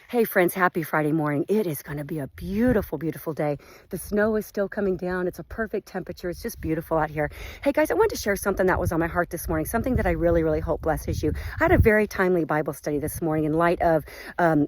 Hey friends, happy Friday morning. It is going to be a beautiful, beautiful day. The snow is still coming down. It's a perfect temperature. It's just beautiful out here. Hey guys, I wanted to share something that was on my heart this morning, something that I really, really hope blesses you. I had a very timely Bible study this morning in light of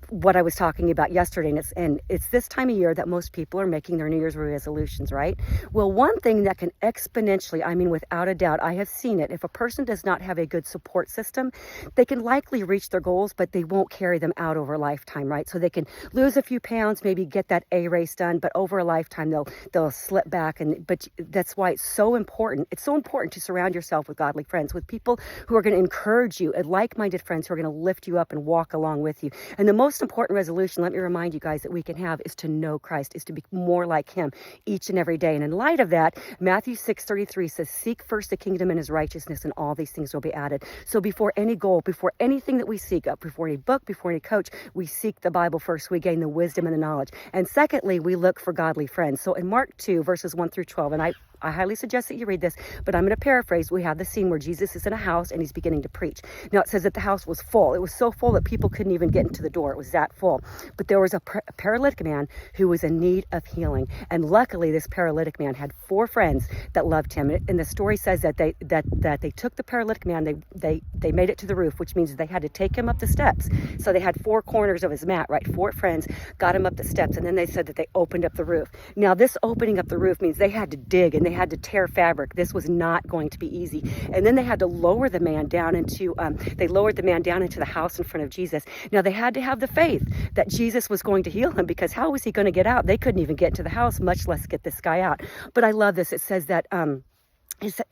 what I was talking about yesterday. And it's this time of year that most people are making their New Year's resolutions, right? Well, one thing that can exponentially, I mean, without a doubt, I have seen it. If a person does not have a good support system, they can likely reach their goals, but they won't carry them out over a lifetime, right? So they can lose a few pounds, maybe get that A race done, but over a lifetime they'll slip back. But that's why it's so important. It's so important to surround yourself with godly friends, with people who are going to encourage you, and like-minded friends who are going to lift you up and walk along with you. And the most important resolution, let me remind you guys, that we can have is to know Christ, is to be more like him each and every day. And in light of that, Matthew 6:33 says, "Seek first the kingdom and his righteousness, and all these things will be added." So before any goal, before anything that we seek, before any book, before any coach, we seek the Bible first. We gain the wisdom and the knowledge. And secondly, we look for godly friends. So in Mark 2, verses 1 through 12, and I highly suggest that you read this, but I'm going to paraphrase. We have the scene where Jesus is in a house and he's beginning to preach. Now it says that the house was full. It was so full that people couldn't even get into the door. It was that full. But there was a paralytic man who was in need of healing. And luckily, this paralytic man had 4 friends that loved him. And the story says that they took the paralytic man, they made it to the roof, which means they had to take him up the steps. So they had 4 corners of his mat, right? 4 friends got him up the steps, and then they said that they opened up the roof. Now this opening up the roof means they had to dig and they had to tear fabric. This was not going to be easy. And then they had to lower the man down into the house in front of Jesus. Now they had to have the faith that Jesus was going to heal him, because how was he going to get out? They couldn't even get into the house, much less get this guy out. But I love this. It says that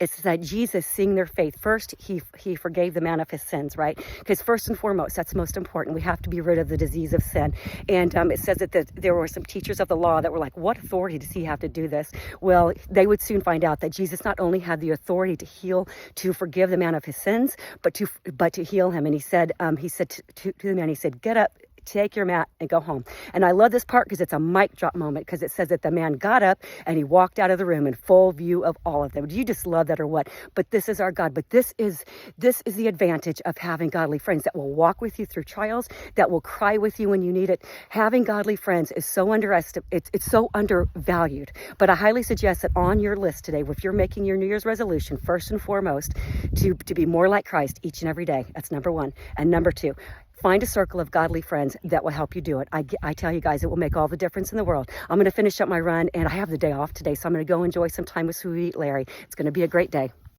it's that Jesus, seeing their faith, first he forgave the man of his sins, right? Because first and foremost, that's most important. We have to be rid of the disease of sin. And it says that there were some teachers of the law that were like, what authority does he have to do this? Well, they would soon find out that Jesus not only had the authority to heal, to forgive the man of his sins, but to heal him. And he said to the man, he said, "Get up, take your mat and go home." And I love this part because it's a mic drop moment, because it says that the man got up and he walked out of the room in full view of all of them. Do you just love that or what? But this is our God. But this is the advantage of having godly friends that will walk with you through trials, that will cry with you when you need it. Having godly friends is so it's so undervalued. But I highly suggest that on your list today, if you're making your New Year's resolution, first and foremost, to be more like Christ each and every day. That's number 1. And number 2, find a circle of godly friends that will help you do it. I tell you guys, it will make all the difference in the world. I'm going to finish up my run, and I have the day off today, so I'm going to go enjoy some time with Sweet Larry. It's going to be a great day.